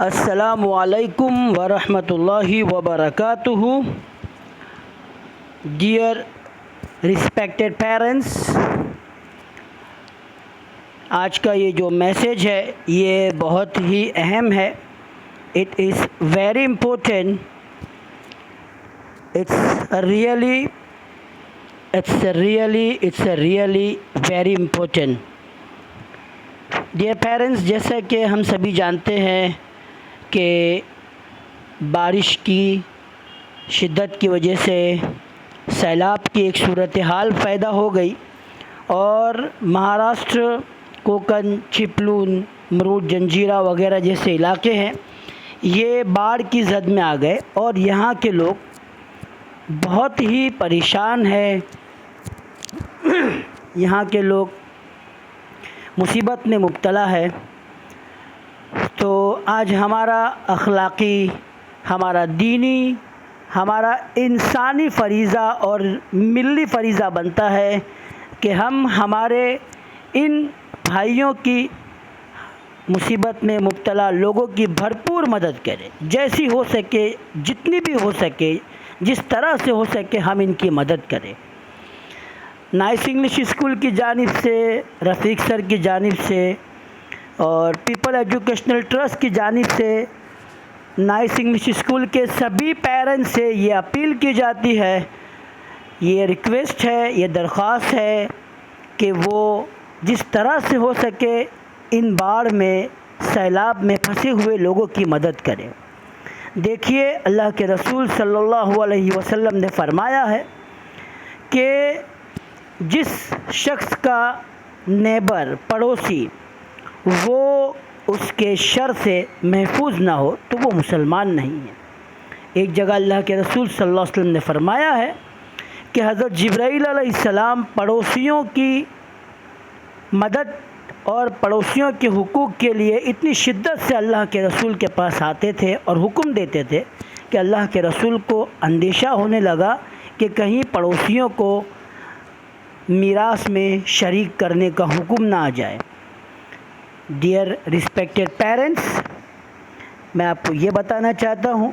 السلام علیکم ورحمۃ اللہ وبرکاتہ. ڈیئر رسپیکٹڈ پیرنٹس، آج کا یہ جو میسیج ہے یہ بہت ہی اہم ہے. It is very important. It's really very important. Dear parents, جیسا کہ ہم سبھی جانتے ہیں کہ بارش کی شدت کی وجہ سے سیلاب کی ایک صورتحال پیدا ہو گئی اور مہاراشٹر، کوکن، چپلون، مرود، جنجیرہ وغیرہ جیسے علاقے ہیں یہ باڑھ کی زد میں آ گئے اور یہاں کے لوگ بہت ہی پریشان ہیں. یہاں کے لوگ مصیبت میں مبتلا ہے. تو آج ہمارا اخلاقی، ہمارا دینی، ہمارا انسانی فریضہ اور ملی فریضہ بنتا ہے کہ ہم ہمارے ان بھائیوں کی مصیبت میں مبتلا لوگوں کی بھرپور مدد کریں. جیسی ہو سکے، جتنی بھی ہو سکے، جس طرح سے ہو سکے ہم ان کی مدد کریں. نائس انگلش اسکول کی جانب سے، رفیق سر کی جانب سے اور پیپل ایجوکیشنل ٹرسٹ کی جانب سے نائس انگلش اسکول کے سبھی پیرنٹس سے یہ اپیل کی جاتی ہے، یہ ریکویسٹ ہے، یہ درخواست ہے کہ وہ جس طرح سے ہو سکے ان باڑھ میں، سیلاب میں پھنسے ہوئے لوگوں کی مدد کریں. دیکھیے، اللہ کے رسول صلی اللہ علیہ وسلم نے فرمایا ہے کہ جس شخص کا نیبر، پڑوسی، وہ اس کے شر سے محفوظ نہ ہو تو وہ مسلمان نہیں ہے. ایک جگہ اللہ کے رسول صلی اللہ علیہ وسلم نے فرمایا ہے کہ حضرت جبرائیل علیہ السلام پڑوسیوں کی مدد اور پڑوسیوں کے حقوق کے لیے اتنی شدت سے اللہ کے رسول کے پاس آتے تھے اور حکم دیتے تھے کہ اللہ کے رسول کو اندیشہ ہونے لگا کہ کہیں پڑوسیوں کو میراث میں شریک کرنے کا حکم نہ آ جائے. ڈیئر رسپیکٹڈ پیرنٹس، میں آپ کو یہ بتانا چاہتا ہوں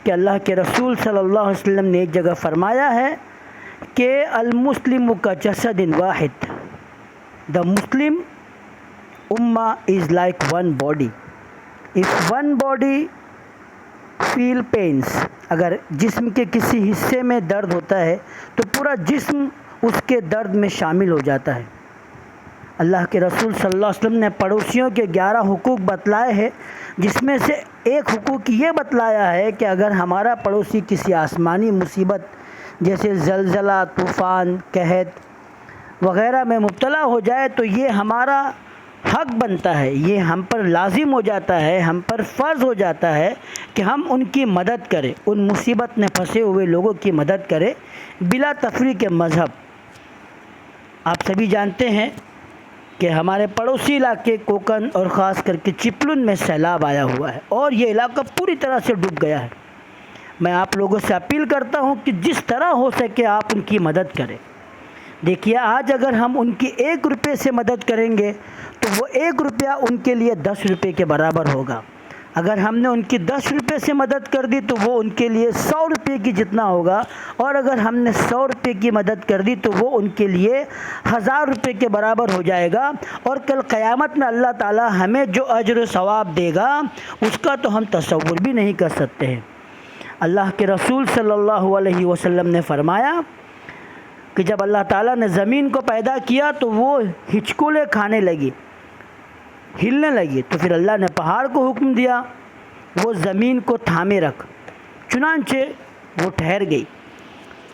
کہ اللہ کے رسول صلی اللہ علیہ وسلم نے ایک جگہ فرمایا ہے کہ المسلم کا جسد واحد. The Muslim ummah is like one body. If one body feel pains, اگر جسم کے کسی حصے میں درد ہوتا ہے تو پورا جسم اس کے درد میں شامل ہو جاتا ہے. اللہ کے رسول صلی اللہ علیہ وسلم نے پڑوسیوں کے 11 حقوق بتلائے ہیں، جس میں سے ایک حقوق یہ بتلایا ہے کہ اگر ہمارا پڑوسی کسی آسمانی مصیبت جیسے زلزلہ، طوفان، قحط وغیرہ میں مبتلا ہو جائے تو یہ ہمارا حق بنتا ہے، یہ ہم پر لازم ہو جاتا ہے، ہم پر فرض ہو جاتا ہے کہ ہم ان کی مدد کریں، ان مصیبت میں پھنسے ہوئے لوگوں کی مدد کریں بلا تفریق مذہب. آپ سبھی جانتے ہیں کہ ہمارے پڑوسی علاقے کوکن اور خاص کر کے چپلون میں سیلاب آیا ہوا ہے اور یہ علاقہ پوری طرح سے ڈوب گیا ہے. میں آپ لوگوں سے اپیل کرتا ہوں کہ جس طرح ہو سکے آپ ان کی مدد کریں. دیکھیے، آج اگر ہم ان کی 1 روپے سے مدد کریں گے تو وہ 1 روپیہ ان کے لیے 10 روپے کے برابر ہوگا. اگر ہم نے ان کی 10 روپے سے مدد کر دی تو وہ ان کے لیے 100 روپے کی جتنا ہوگا، اور اگر ہم نے 100 روپے کی مدد کر دی تو وہ ان کے لیے 1000 روپے کے برابر ہو جائے گا. اور کل قیامت میں اللہ تعالی ہمیں جو اجر و ثواب دے گا اس کا تو ہم تصور بھی نہیں کر سکتے ہیں. اللہ کے رسول صلی اللہ علیہ وسلم نے فرمایا کہ جب اللہ تعالیٰ نے زمین کو پیدا کیا تو وہ ہچکولے کھانے لگی، ہلنے لگی، تو پھر اللہ نے پہاڑ کو حکم دیا وہ زمین کو تھامے رکھ. چنانچہ وہ ٹھہر گئی.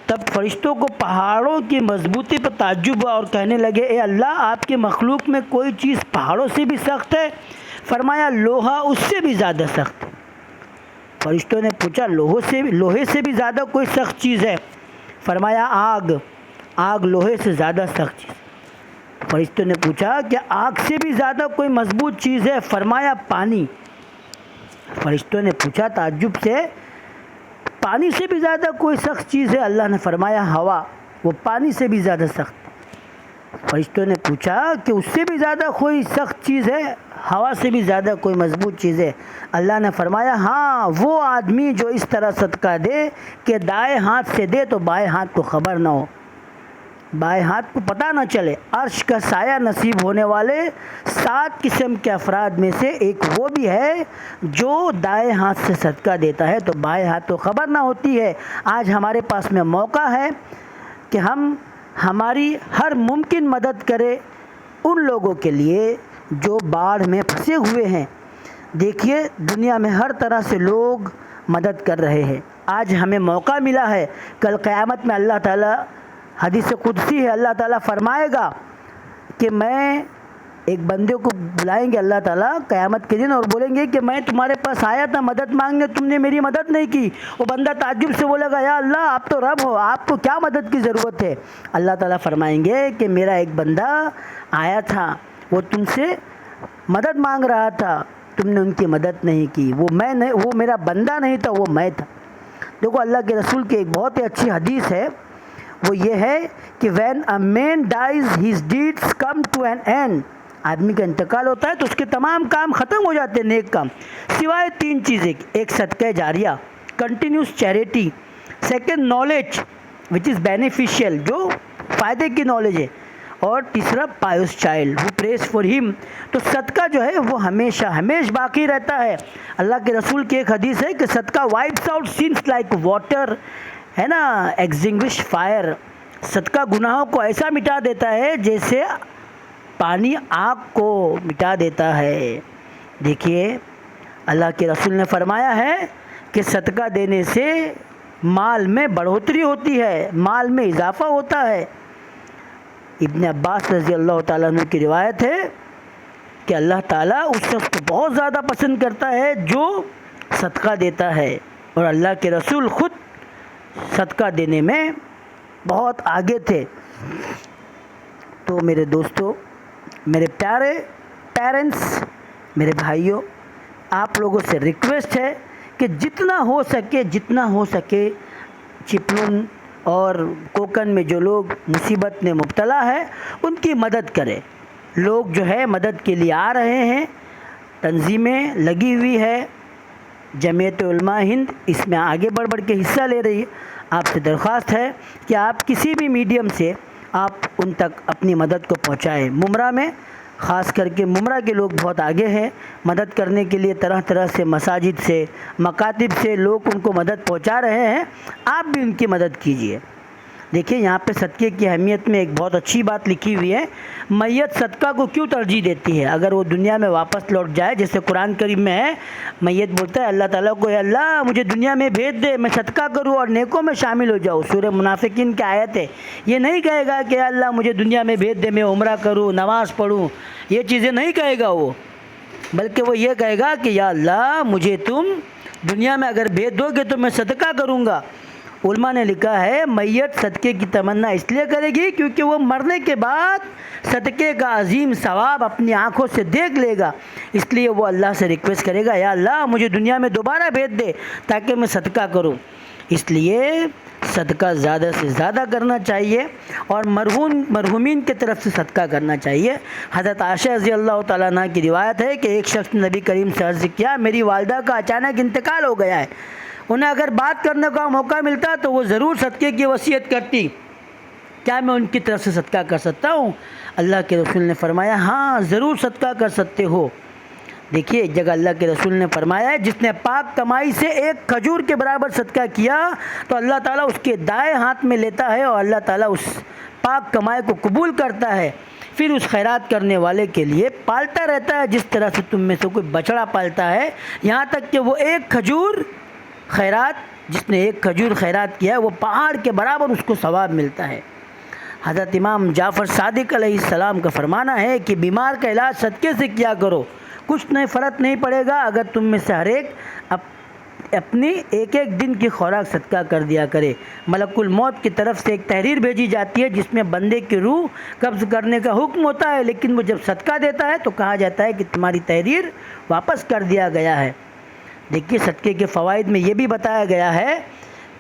تب فرشتوں کو پہاڑوں کی مضبوطی پر تعجب ہوا اور کہنے لگے، اے اللہ، آپ کی مخلوق میں کوئی چیز پہاڑوں سے بھی سخت ہے؟ فرمایا، لوہا اس سے بھی زیادہ سخت ہے. فرشتوں نے پوچھا، لوہے سے بھی زیادہ کوئی سخت چیز ہے؟ فرمایا، آگ لوہے سے زیادہ سخت چیز. فرشتوں نے پوچھا کہ آگ سے بھی زیادہ کوئی مضبوط چیز ہے؟ فرمایا، پانی. فرشتوں نے پوچھا تعجب سے، پانی سے بھی زیادہ کوئی سخت چیز ہے؟ اللہ نے فرمایا، ہوا، وہ پانی سے بھی زیادہ سخت. فرشتوں نے پوچھا کہ اس سے بھی زیادہ کوئی سخت چیز ہے؟ ہوا سے بھی زیادہ کوئی مضبوط چیز ہے. اللہ نے فرمایا ہاں وہ آدمی جو اس طرح صدقہ دے کہ دائیں ہاتھ سے دے تو بائیں ہاتھ کو خبر نہ ہو, بائیں ہاتھ کو پتہ نہ چلے. عرش کا سایہ نصیب ہونے والے 7 قسم کے افراد میں سے ایک وہ بھی ہے جو دائیں ہاتھ سے صدقہ دیتا ہے تو بائیں ہاتھ کو خبر نہ ہوتی ہے. آج ہمارے پاس میں موقع ہے کہ ہم ہماری ہر ممکن مدد کریں ان لوگوں کے لیے جو باڑھ میں پھنسے ہوئے ہیں. دیکھیے دنیا میں ہر طرح سے لوگ مدد کر رہے ہیں. آج ہمیں موقع ملا ہے. کل قیامت میں اللہ تعالیٰ, حدیث قدسی ہے, اللہ تعالیٰ فرمائے گا کہ میں ایک بندے کو بلائیں گے اللہ تعالیٰ قیامت کے دن اور بولیں گے کہ میں تمہارے پاس آیا تھا مدد مانگنے, تم نے میری مدد نہیں کی. وہ بندہ تعجب سے بولے گا یا اللہ آپ تو رب ہو, آپ کو کیا مدد کی ضرورت ہے؟ اللہ تعالیٰ فرمائیں گے کہ میرا ایک بندہ آیا تھا, وہ تم سے مدد مانگ رہا تھا, تم نے ان کی مدد نہیں کی. وہ میں نہیں, وہ میرا بندہ نہیں تھا, وہ میں تھا. دیکھو اللہ کے رسول کی ایک بہت ہی اچھی حدیث ہے, وہ یہ ہے کہ when a man dies his deeds come to an end. آدمی کا انتقال ہوتا ہے تو اس کے تمام کام ختم ہو جاتے ہیں, نیک کام, سوائے 3 چیزیں. ایک صدقہ جاریہ, continuous charity. Second knowledge which is beneficial, جو فائدے کی نالج ہے. اور تیسرا pious child who prays for him. تو صدقہ جو ہے وہ ہمیشہ باقی رہتا ہے. اللہ کے رسول کی ایک حدیث ہے کہ صدقہ wipes out sins like water, ہے نا, extinguish fire. صدقہ گناہوں کو ایسا مٹا دیتا ہے جیسے پانی آگ کو مٹا دیتا ہے. دیکھیے اللہ کے رسول نے فرمایا ہے کہ صدقہ دینے سے مال میں بڑھوتری ہوتی ہے, مال میں اضافہ ہوتا ہے. ابن عباس رضی اللہ تعالیٰ عنہ کی روایت ہے کہ اللہ تعالیٰ اس شخص کو بہت زیادہ پسند کرتا ہے جو صدقہ دیتا ہے, اور اللہ کے رسول خود صدقہ دینے میں بہت آگے تھے. تو میرے دوستو, میرے پیارے پیرنٹس, میرے بھائیوں, آپ لوگوں سے ریکویسٹ ہے کہ جتنا ہو سکے چپلن اور کوکن میں جو لوگ مصیبت میں مبتلا ہے ان کی مدد کریں. لوگ جو ہے مدد کے لیے آ رہے ہیں, تنظیمیں لگی ہوئی ہے, جمعیت علماء ہند اس میں آگے بڑھ کے حصہ لے رہی ہے. آپ سے درخواست ہے کہ آپ کسی بھی میڈیم سے آپ ان تک اپنی مدد کو پہنچائیں. ممرہ میں خاص کر کے ممرہ کے لوگ بہت آگے ہیں مدد کرنے کے لیے, طرح سے مساجد سے, مکاتب سے لوگ ان کو مدد پہنچا رہے ہیں. آپ بھی ان کی مدد کیجیے. دیکھیے یہاں پہ صدقے کی اہمیت میں ایک بہت اچھی بات لکھی ہوئی ہے. میت صدقہ کو کیوں ترجیح دیتی ہے؟ اگر وہ دنیا میں واپس لوٹ جائے, جیسے قرآن کریم میں ہے, میت بولتا ہے اللہ تعالیٰ کو اے اللہ مجھے دنیا میں بھیج دے, میں صدقہ کروں اور نیکوں میں شامل ہو جاؤں. سورہ منافقین کی آیت ہے. یہ نہیں کہے گا کہ اللہ مجھے دنیا میں بھیج دے, میں عمرہ کروں, نماز پڑھوں, یہ چیزیں نہیں کہے گا وہ, بلکہ وہ یہ کہے گا کہ یا اللہ مجھے تم دنیا میں اگر بھیج دو گے تو میں صدقہ کروں گا. علماء نے لکھا ہے میت صدقے کی تمنا اس لیے کرے گی کیونکہ وہ مرنے کے بعد صدقے کا عظیم ثواب اپنی آنکھوں سے دیکھ لے گا. اس لیے وہ اللہ سے ریکویسٹ کرے گا یا اللہ مجھے دنیا میں دوبارہ بھیج دے تاکہ میں صدقہ کروں. اس لیے صدقہ زیادہ سے زیادہ کرنا چاہیے اور مرحومین کی طرف سے صدقہ کرنا چاہیے. حضرت عائشہ رضی اللہ تعالیٰ عنہ کی روایت ہے کہ ایک شخص نے نبی کریم سے عرض کیا میری والدہ کا اچانک انتقال ہو گیا ہے, انہیں اگر بات کرنے کا موقع ملتا تو وہ ضرور صدقے کی وصیت کرتی, کیا میں ان کی طرف سے صدقہ کر سکتا ہوں؟ اللہ کے رسول نے فرمایا ہاں ضرور صدقہ کر سکتے ہو. دیکھیے ایک جگہ اللہ کے رسول نے فرمایا ہے جس نے پاک کمائی سے ایک کھجور کے برابر صدقہ کیا تو اللہ تعالیٰ اس کے دائیں ہاتھ میں لیتا ہے اور اللہ تعالیٰ اس پاک کمائی کو قبول کرتا ہے, پھر اس خیرات کرنے والے کے لیے پالتا رہتا ہے جس طرح سے تم میں سے کوئی بچڑا پالتا ہے, یہاں تک کہ وہ ایک کھجور خیرات, جس نے ایک کھجور خیرات کیا ہے وہ پہاڑ کے برابر اس کو ثواب ملتا ہے. حضرت امام جعفر صادق علیہ السلام کا فرمانا ہے کہ بیمار کا علاج صدقے سے کیا کرو, کچھ نہیں فرق نہیں پڑے گا اگر تم میں سے ہر ایک اپنی ایک دن کی خوراک صدقہ کر دیا کرے. ملک الموت کی طرف سے ایک تحریر بھیجی جاتی ہے جس میں بندے کی روح قبض کرنے کا حکم ہوتا ہے, لیکن وہ جب صدقہ دیتا ہے تو کہا جاتا ہے کہ تمہاری تحریر واپس کر دیا گیا ہے. دیکھیے صدقے کے فوائد میں یہ بھی بتایا گیا ہے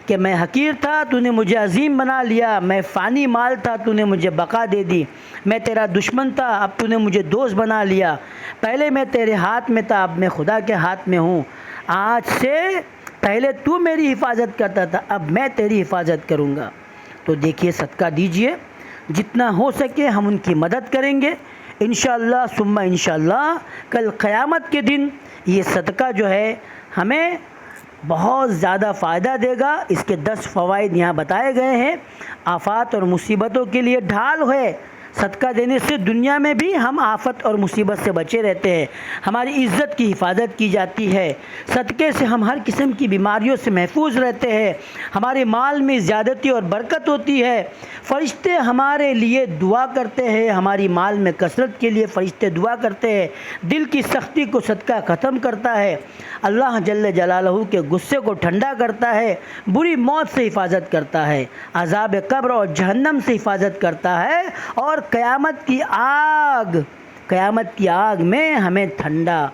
کہ میں حقیر تھا، تو نے مجھے عظیم بنا لیا، میں فانی مال تھا، تو نے مجھے بقا دے دی، میں تیرا دشمن تھا، اب تو نے مجھے دوست بنا لیا، پہلے میں تیرے ہاتھ میں تھا، اب میں خدا کے ہاتھ میں ہوں، آج سے پہلے تو میری حفاظت کرتا تھا، اب میں تیری حفاظت کروں گا۔ تو دیکھیے صدقہ دیجئے، جتنا ہو سکے ہم ان کی مدد کریں گے انشاءاللہ ثم انشاءاللہ۔ کل قیامت کے دن یہ صدقہ جو ہے ہمیں بہت زیادہ فائدہ دے گا۔ اس کے 10 فوائد یہاں بتائے گئے ہیں۔ آفات اور مصیبتوں کے لیے ڈھال ہے، صدقہ دینے سے دنیا میں بھی ہم آفت اور مصیبت سے بچے رہتے ہیں، ہماری عزت کی حفاظت کی جاتی ہے، صدقے سے ہم ہر قسم کی بیماریوں سے محفوظ رہتے ہیں، ہمارے مال میں زیادتی اور برکت ہوتی ہے، فرشتے ہمارے لیے دعا کرتے ہیں، ہماری مال میں کثرت کے لیے فرشتے دعا کرتے ہیں، دل کی سختی کو صدقہ ختم کرتا ہے، اللہ جل جلالہ کے غصے کو ٹھنڈا کرتا ہے، بری موت سے حفاظت کرتا ہے، عذاب قبر اور جہنم سے حفاظت کرتا ہے، اور قیامت کی آگ میں ہمیں ٹھنڈا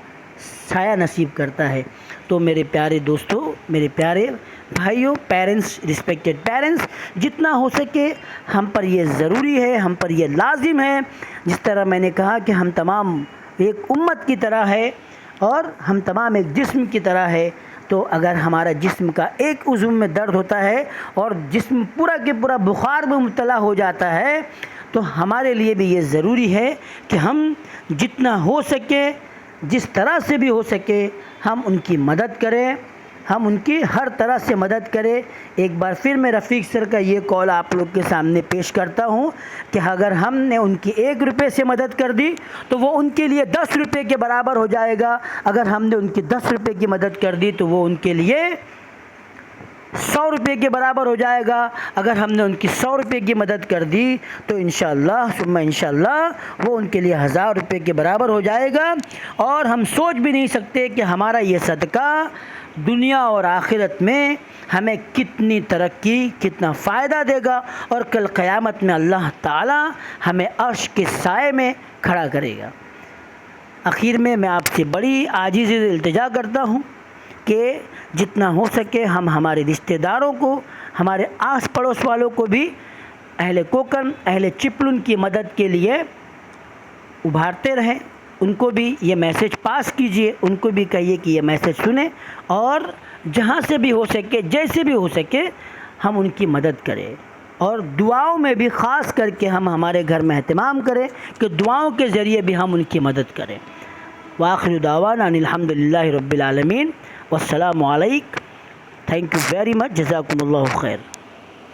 سایہ نصیب کرتا ہے۔ تو میرے پیارے دوستو، میرے پیارے بھائیوں، پیرنٹس، رسپیکٹڈ پیرنٹس، جتنا ہو سکے ہم پر یہ ضروری ہے، ہم پر یہ لازم ہے، جس طرح میں نے کہا کہ ہم تمام ایک امت کی طرح ہے اور ہم تمام ایک جسم کی طرح ہے، تو اگر ہمارا جسم کا ایک عضو میں درد ہوتا ہے اور جسم پورا کے پورا بخار میں مبتلا ہو جاتا ہے، تو ہمارے لیے بھی یہ ضروری ہے کہ ہم جتنا ہو سکے، جس طرح سے بھی ہو سکے، ہم ان کی مدد کریں، ہم ان کی ہر طرح سے مدد کریں۔ ایک بار پھر میں رفیق سر کا یہ کال آپ لوگ کے سامنے پیش کرتا ہوں کہ اگر ہم نے ان کی 1 روپے سے مدد کر دی تو وہ ان کے لیے 10 روپے کے برابر ہو جائے گا، اگر ہم نے ان کی 10 روپے کی مدد کر دی تو وہ ان کے لیے 100 روپے کے برابر ہو جائے گا، اگر ہم نے ان کی 100 روپے کی مدد کر دی تو انشاءاللہ ثم انشاءاللہ وہ ان کے لیے 1000 روپے کے برابر ہو جائے گا۔ اور ہم سوچ بھی نہیں سکتے کہ ہمارا یہ صدقہ دنیا اور آخرت میں ہمیں کتنی ترقی، کتنا فائدہ دے گا، اور کل قیامت میں اللہ تعالی ہمیں عرش کے سائے میں کھڑا کرے گا۔ آخر میں آپ سے بڑی عاجزی سے التجا کرتا ہوں کہ جتنا ہو سکے ہم ہمارے رشتہ داروں کو، ہمارے آس پڑوس والوں کو بھی، اہل کوکن، اہل چپلن کی مدد کے لیے ابھارتے رہیں، ان کو بھی یہ میسج پاس کیجئے، ان کو بھی کہیے کہ یہ میسج سنیں، اور جہاں سے بھی ہو سکے، جیسے بھی ہو سکے ہم ان کی مدد کریں، اور دعاؤں میں بھی خاص کر کے ہم ہمارے گھر میں اہتمام کریں کہ دعاؤں کے ذریعے بھی ہم ان کی مدد کریں۔ وآخر دعوانا ان الحمدللہ رب العالمین، والسلام علیکم، تھینک یو ویری مچ، جزاکم اللہ خیر۔